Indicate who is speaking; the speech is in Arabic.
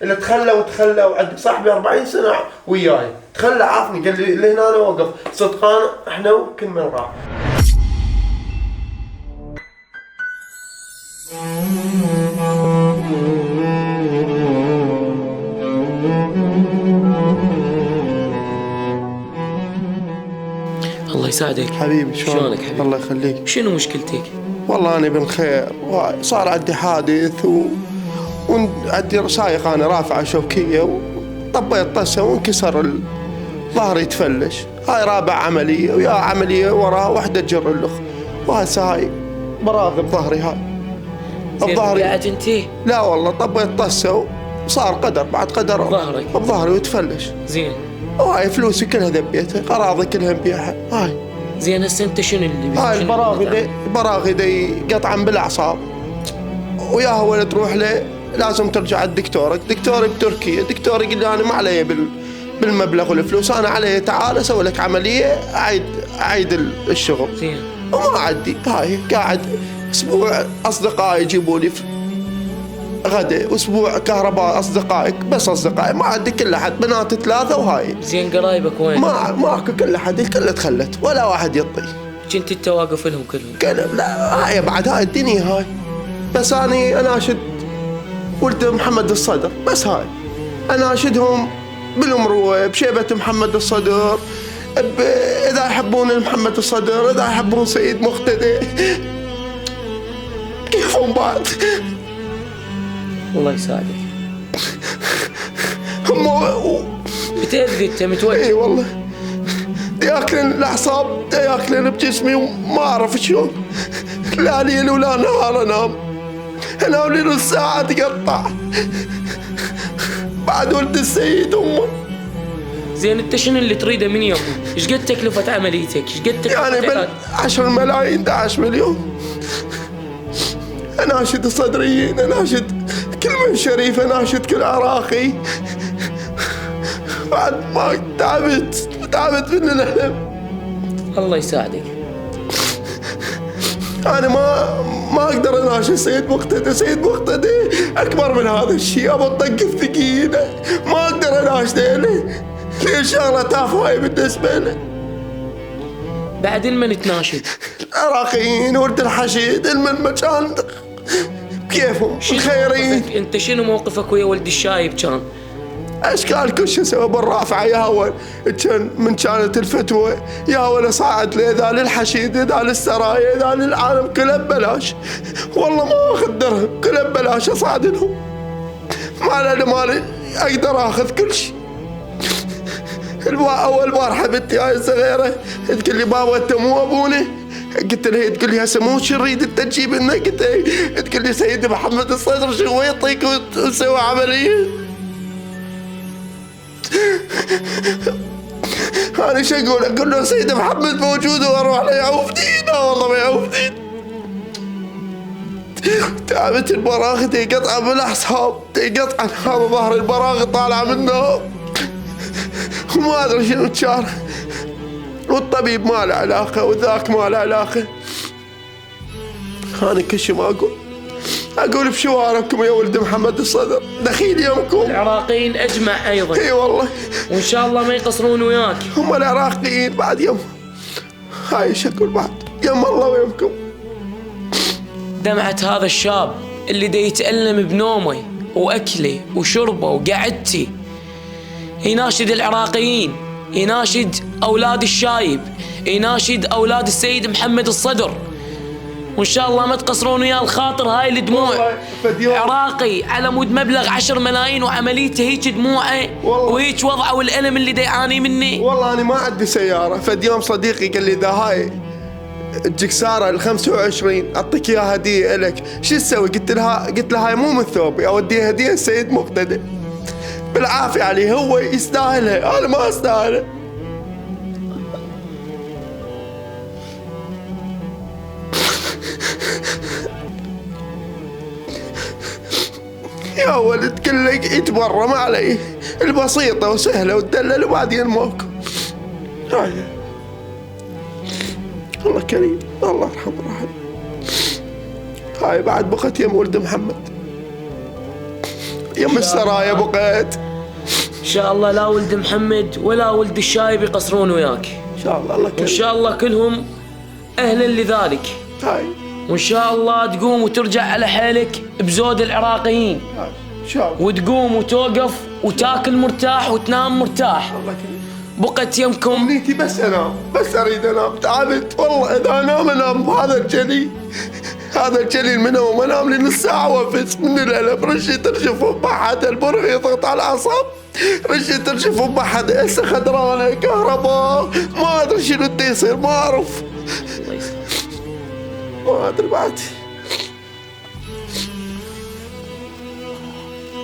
Speaker 1: اللي تخلى وتخلى، وعندي صاحبي 40 سنة وياي تخلى عافني، قال لي اللي هنا أنا وقف صدقان احنا وكل من راح.
Speaker 2: الله يساعدك
Speaker 1: حبيبي
Speaker 2: شلونك حبيبي؟
Speaker 1: الله يخليك.
Speaker 2: شنو مشكلتك؟
Speaker 1: والله أنا بالخير، صار عندي حادث وعندي سايق أنا رافعة شوكية وطبيت طسة وانكسر ظهري تفلش. هاي رابع عملية ويا عملية وراها واحدة تجر الأخ، وهسه هاي براغب ظهري هاي.
Speaker 2: الظهري قاعد انتي؟
Speaker 1: لا والله طبيت طسة وصار قدر بعد قدر
Speaker 2: ظهرك
Speaker 1: بظهري وتفلش.
Speaker 2: زين.
Speaker 1: وهاي فلوسي كلها ذبيتها، أراضي كلها مبيعها. هاي
Speaker 2: زين هسه انت شنو اللي
Speaker 1: هاي البراغي دي قطعا بالأعصاب، وياها ولا تروح له لازم ترجع الدكتور بتركيا. الدكتور يقول لي أنا ما علي بالمبلغ والفلوس، أنا علي تعال أسوي لك عملية أعيد الشغل.
Speaker 2: زين.
Speaker 1: وما عدي. هاي قاعد أسبوع أصدقائي يجيبوا لي غدا، أسبوع كهرباء أصدقائك بس أصدقائي، ما عندي كل أحد، بنات 3 وهاي.
Speaker 2: زين قرايبك وين؟
Speaker 1: ما أكو كل أحد، الكل تخلت ولا واحد يطي.
Speaker 2: كنت انت واقف لهم كلهم؟
Speaker 1: لا هاي بعد هاي الدنيا هاي. بس أنا أناشد ولد محمد الصدر، بس هاي أناشدهم بالمروة بشيبة محمد الصدر، إذا يحبون محمد الصدر، إذا يحبون سيد مقتدي، كيفهم بعد.
Speaker 2: الله يساعدك.
Speaker 1: هم
Speaker 2: بتأذي انت متوجه؟
Speaker 1: اي والله ياكلن الاعصاب، ياكلن بجسمي وما اعرف شلون، لا ليل ولا نهار انام، انام لي نص ساعة تقطع بعد ولد السيد امه.
Speaker 2: زين انت شنو اللي تريده من يوم؟ ايش قد تكلفة عمليتك؟ ايش قد تكلفة
Speaker 1: يعني 10 ملايين 11 مليون. اناشد الصدريين، اناشد كل من شريف، اناشد كل عراقي. بعد ما تعبت من الألم.
Speaker 2: الله يساعدك.
Speaker 1: أنا ما أقدر أناشد سيد مقتدي أكبر من هذا الشيء، أبو الطق الثقيلة ما أقدر أناشده. ليش شغلة تافهة بالنسبة له.
Speaker 2: بعدين من تناشد؟
Speaker 1: العراقيين ولد الحشيد من مكان كيفهم الخيرين.
Speaker 2: انت شنو موقفك ويا ولد الشايب؟ كان
Speaker 1: اشكال كل شيء سوى بالرافعه، يا هو من كانت الفتوى، يا هو صعد لي ذا للحشيد، ذا للسرايا، ذا للعالم كله ببلاش. والله ما اخذ درهم، كله ببلاش اصعد لهم. مالي اقدر اخذ كل شيء. اول بارحه بنتي هاي الصغيره تقول لي بابا انت مو ابونا، قلت لها، تقول لي هسه مو تريد انت تجيب لنا؟ قلت لها، تقول لي سيد محمد الصدر شو يعطيك وتسوي عمليه؟ أنا شو أقول له سيد محمد موجود وأروح له يعوف دينا؟ والله ما يعوف دين. تعبت البراغ تقطع بالأعصاب، تقطع هذا ظهر البراغ طالع منه وما أدري شنو تشار، والطبيب ما له علاقة وذاك ما له علاقة. أنا كل شي ما أقول بشواركم يا ولد محمد الصدر، دخيل يومكم.
Speaker 2: العراقيين أجمع أيضا.
Speaker 1: اي والله،
Speaker 2: وإن شاء الله ما يقصرون وياك.
Speaker 1: هم العراقيين بعد يوم هاي شكل بعد يوم الله ويومكم.
Speaker 2: دمعة هذا الشاب اللي دا يتألم بنومه وأكله وشربه وقعدتي، يناشد العراقيين، يناشد أولاد الشايب، يناشد أولاد السيد محمد الصدر، وإن شاء الله ما تقصرون ويا الخاطر. هاي الدموع عراقي على مود مبلغ 10 ملايين وعمليته هيك دموعه وهيك وضعه والألم اللي دا يعاني مني.
Speaker 1: والله أنا ما عندي سيارة. فد يوم صديقي قال لي إذا هاي تجيك سارة ال25 أعطيك إياها هدية إلك، شو تسوي؟ قلت له هاي مو من ثوبي، أوديها هدية السيد مقتدي بالعافية عليه، هو يستاهلها أنا ما أستاهلها. يا ولد كله يتبرم علي، البسيطة وسهلة وتدلل وبعدين ماكو. الله كريم، الله يرحمه الرحمن. هاي بعد بقت يم ولد محمد. يم السرايا بقيت.
Speaker 2: ان شاء الله لا ولد محمد ولا ولد الشايب يقصرون وياك
Speaker 1: ان شاء الله. الله
Speaker 2: وان شاء الله كلهم اهلا لذلك.
Speaker 1: هاي
Speaker 2: وان شاء الله تقوم وترجع على حيلك بزود العراقيين،
Speaker 1: ان شاء الله.
Speaker 2: وتقوم وتوقف وتاكل مرتاح وتنام مرتاح.
Speaker 1: الله يكرمك.
Speaker 2: بقت يمكم
Speaker 1: امنيتي بس انام، بس اريد انام. تعبت والله، اذا انام هذا الجلي، هذا الجلي المنوم انام لي نص ساعه وافز من الالم. رشي ترجف بحد البرغ يضغط على الاعصاب، رشي ترجف بحد هسه خضرانه كهرباء، ما ادري شنو يصير، ما اعرف،
Speaker 2: الله يسلمك.
Speaker 1: ما ادري بعد.